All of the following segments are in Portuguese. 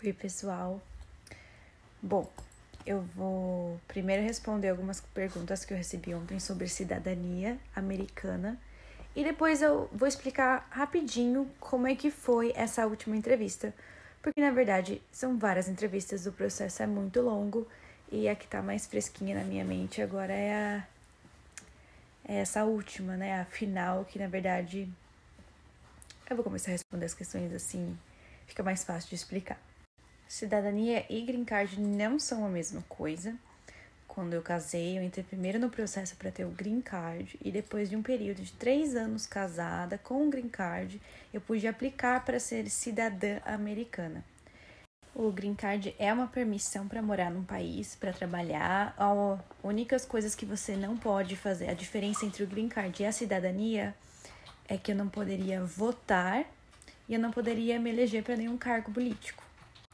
Oi, pessoal. Bom, eu vou primeiro responder algumas perguntas que eu recebi ontem sobre cidadania americana e depois eu vou explicar rapidinho como é que foi essa última entrevista, porque na verdade são várias entrevistas, o processo é muito longo e a que tá mais fresquinha na minha mente agora é essa última, né, a final, que na verdade eu vou começar a responder as questões assim, fica mais fácil de explicar. Cidadania e green card não são a mesma coisa. Quando eu casei, eu entrei primeiro no processo para ter o green card e depois de um período de 3 anos casada com o green card, eu pude aplicar para ser cidadã americana. O green card é uma permissão para morar num país, para trabalhar. As únicas coisas que você não pode fazer, a diferença entre o green card e a cidadania é que eu não poderia votar e eu não poderia me eleger para nenhum cargo político.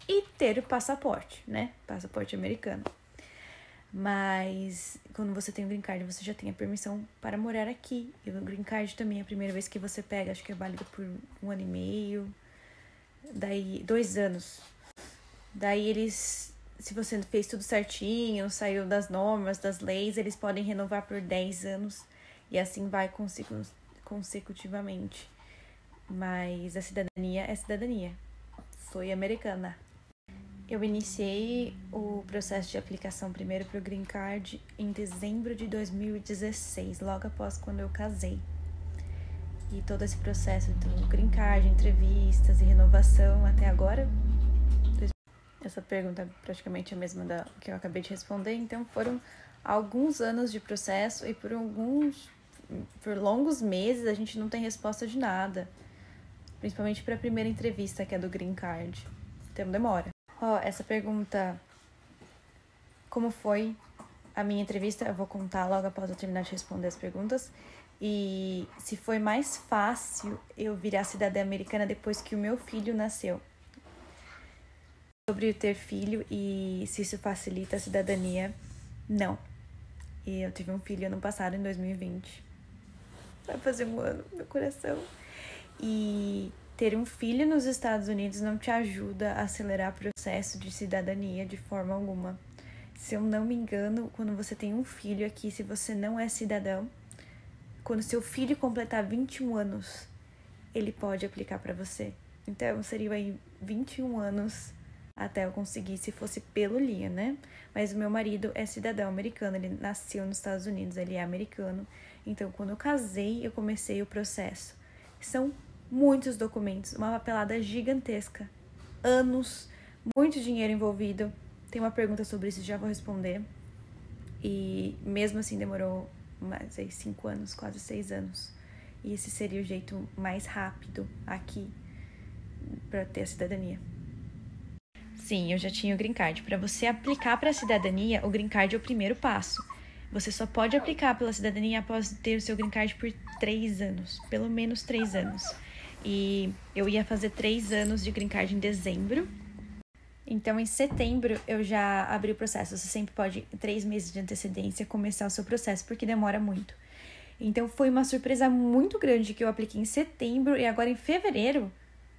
E ter o passaporte, né? Passaporte americano. Mas quando você tem o green card, você já tem a permissão para morar aqui. E o green card também, a primeira vez que você pega, acho que é válido por 1 ano e meio. Daí, 2 anos. Daí eles, se você fez tudo certinho, saiu das normas, das leis, eles podem renovar por 10 anos. E assim vai consecutivamente. Mas a cidadania é cidadania. Foi americana. Eu iniciei o processo de aplicação primeiro para o Green Card em dezembro de 2016, logo após quando eu casei. E todo esse processo do Green Card, entrevistas e renovação até agora. Essa pergunta é praticamente a mesma da que eu acabei de responder, então foram alguns anos de processo e por longos meses a gente não tem resposta de nada. Principalmente para a primeira entrevista, que é do Green Card. Então demora. Essa pergunta, como foi a minha entrevista, eu vou contar logo após eu terminar de responder as perguntas. E se foi mais fácil eu virar cidadã americana depois que o meu filho nasceu. Sobre ter filho e se isso facilita a cidadania, não. E eu tive um filho ano passado, em 2020. Vai fazer 1 ano, meu coração. E ter um filho nos Estados Unidos não te ajuda a acelerar o processo de cidadania de forma alguma. Se eu não me engano, quando você tem um filho aqui, se você não é cidadão, quando seu filho completar 21 anos, ele pode aplicar para você. Então, seriam aí 21 anos até eu conseguir, se fosse pelo Liam, né? Mas o meu marido é cidadão americano, ele nasceu nos Estados Unidos, ele é americano. Então, quando eu casei, eu comecei o processo. São muitos documentos, uma papelada gigantesca, anos, muito dinheiro envolvido. Tem uma pergunta sobre isso, já vou responder. E mesmo assim demorou mais 5 anos, quase 6 anos. E esse seria o jeito mais rápido aqui para ter a cidadania. Sim, eu já tinha o green card. Para você aplicar para a cidadania, o green card é o primeiro passo. Você só pode aplicar pela cidadania após ter o seu green card por 3 anos, pelo menos 3 anos. E eu ia fazer 3 anos de green card em dezembro. Então, em setembro, eu já abri o processo. Você sempre pode, 3 meses de antecedência, começar o seu processo, porque demora muito. Então, foi uma surpresa muito grande que eu apliquei em setembro e agora em fevereiro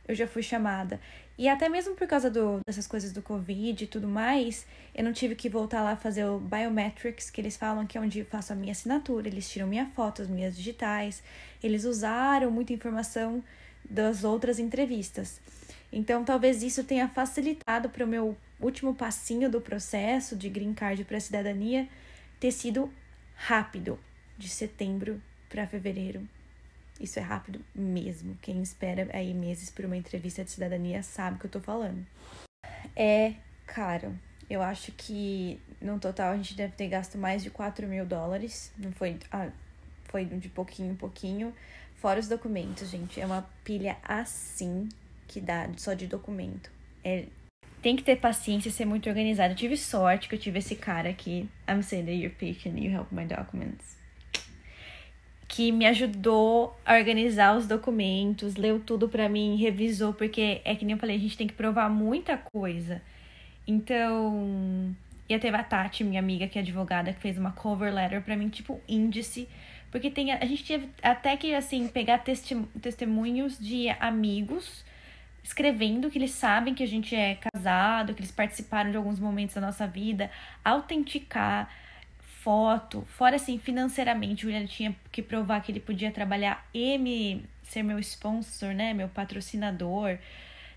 eu já fui chamada. E até mesmo por causa dessas coisas do Covid e tudo mais, eu não tive que voltar lá fazer o biometrics, que eles falam que é onde eu faço a minha assinatura. Eles tiram minha foto, as minhas digitais. Eles usaram muita informação das outras entrevistas. Então, talvez isso tenha facilitado para o meu último passinho do processo de green card para a cidadania ter sido rápido, de setembro para fevereiro. Isso é rápido mesmo. Quem espera aí meses por uma entrevista de cidadania sabe o que eu tô falando. É caro. Eu acho que no total a gente deve ter gasto mais de $4.000. Não foi... foi de pouquinho em pouquinho. Fora os documentos, gente. É uma pilha assim que dá só de documento. Tem que ter paciência e ser muito organizado. Eu tive sorte que eu tive esse cara aqui. I'm saying that you're patient, you help my documents. Que me ajudou a organizar os documentos, leu tudo pra mim, revisou, porque é que nem eu falei, a gente tem que provar muita coisa. Então, e teve a Tati, minha amiga, que é advogada, que fez uma cover letter pra mim, tipo índice, porque a gente teve até que, assim, pegar testemunhos de amigos escrevendo que eles sabem que a gente é casado, que eles participaram de alguns momentos da nossa vida, autenticar foto, fora assim, financeiramente, o William tinha que provar que ele podia trabalhar e ser meu sponsor, né, meu patrocinador,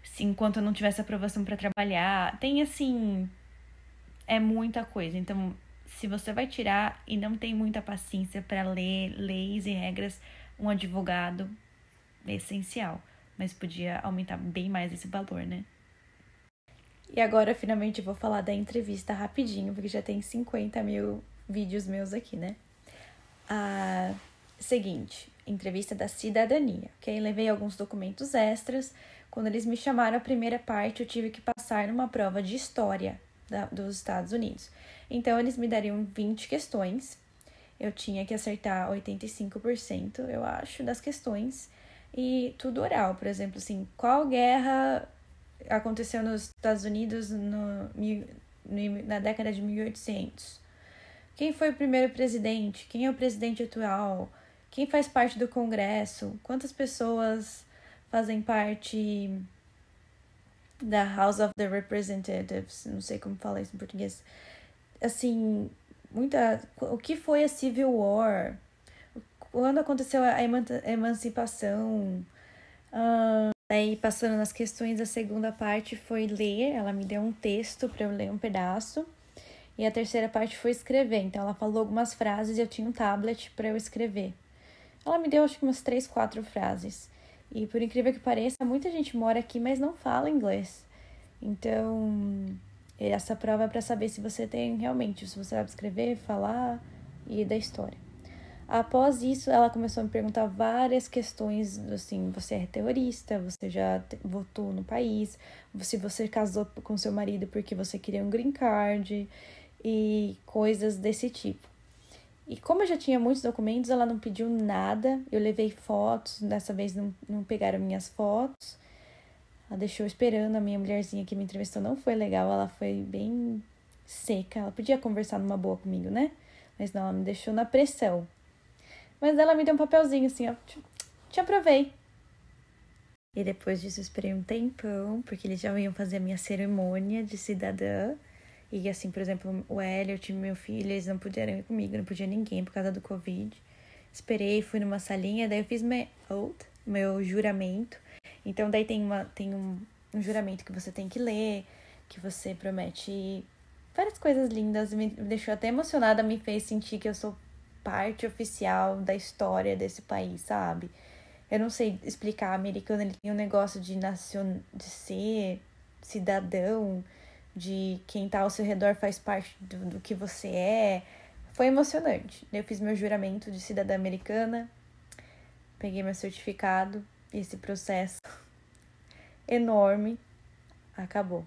assim, enquanto eu não tivesse aprovação para trabalhar. Tem assim, é muita coisa. Então, se você vai tirar e não tem muita paciência para ler leis e regras, um advogado é essencial. Mas podia aumentar bem mais esse valor, né? E agora, finalmente, eu vou falar da entrevista rapidinho, porque já tem 50 mil vídeos meus aqui, né? Seguinte, entrevista da cidadania, ok? Levei alguns documentos extras. Quando eles me chamaram a primeira parte, eu tive que passar numa prova de história dos Estados Unidos. Então, eles me dariam 20 questões. Eu tinha que acertar 85%, eu acho, das questões. E tudo oral, por exemplo, assim, qual guerra aconteceu nos Estados Unidos na década de 1800? Quem foi o primeiro presidente? Quem é o presidente atual? Quem faz parte do Congresso? Quantas pessoas fazem parte da House of the Representatives? Não sei como falar isso em português. Assim, o que foi a Civil War? Quando aconteceu a emancipação? Aí, passando nas questões, a segunda parte foi ler. Ela me deu um texto para eu ler um pedaço. E a terceira parte foi escrever. Então, ela falou algumas frases e eu tinha um tablet para eu escrever. Ela me deu, acho que umas 3, 4 frases. E, por incrível que pareça, muita gente mora aqui, mas não fala inglês. Então, essa prova é para saber se você tem realmente, se você sabe escrever, falar e da história. Após isso, ela começou a me perguntar várias questões, assim, você é terrorista, você já votou no país, se você casou com seu marido porque você queria um green card e coisas desse tipo. E como eu já tinha muitos documentos, ela não pediu nada, eu levei fotos, dessa vez não pegaram minhas fotos, ela deixou esperando, a minha mulherzinha que me entrevistou não foi legal, ela foi bem seca, ela podia conversar numa boa comigo, né? Mas não, ela me deixou na pressão. Mas ela me deu um papelzinho assim, ó, te aprovei. E depois disso eu esperei um tempão, porque eles já iam fazer a minha cerimônia de cidadã. E assim, por exemplo, o Elliot e meu filho, eles não puderam ir comigo, não podia ninguém por causa do Covid. Esperei, fui numa salinha, daí eu fiz meu juramento. Então daí tem um juramento que você tem que ler, que você promete várias coisas lindas. Me deixou até emocionada, me fez sentir que eu sou parte oficial da história desse país, sabe? Eu não sei explicar, americano, ele tem um negócio de ser cidadão, de quem tá ao seu redor faz parte do que você é. Foi emocionante. Eu fiz meu juramento de cidadã americana, peguei meu certificado, esse processo enorme acabou.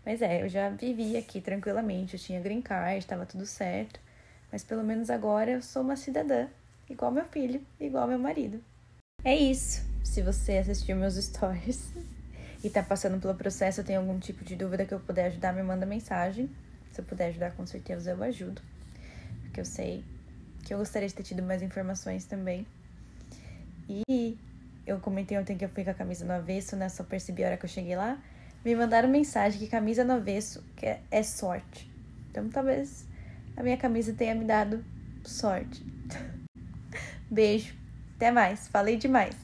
Mas eu já vivi aqui tranquilamente, eu tinha green card, tava tudo certo. Mas pelo menos agora eu sou uma cidadã, igual meu filho, igual meu marido. É isso. Se você assistiu meus stories e tá passando pelo processo, tem algum tipo de dúvida que eu puder ajudar, me manda mensagem. Se eu puder ajudar, com certeza eu ajudo. Porque eu sei que eu gostaria de ter tido mais informações também. E eu comentei ontem que eu fui com a camisa no avesso, né? Só percebi a hora que eu cheguei lá. Me mandaram mensagem que camisa no avesso é sorte. Então talvez a minha camisa tenha me dado sorte. Beijo. Até mais. Falei demais.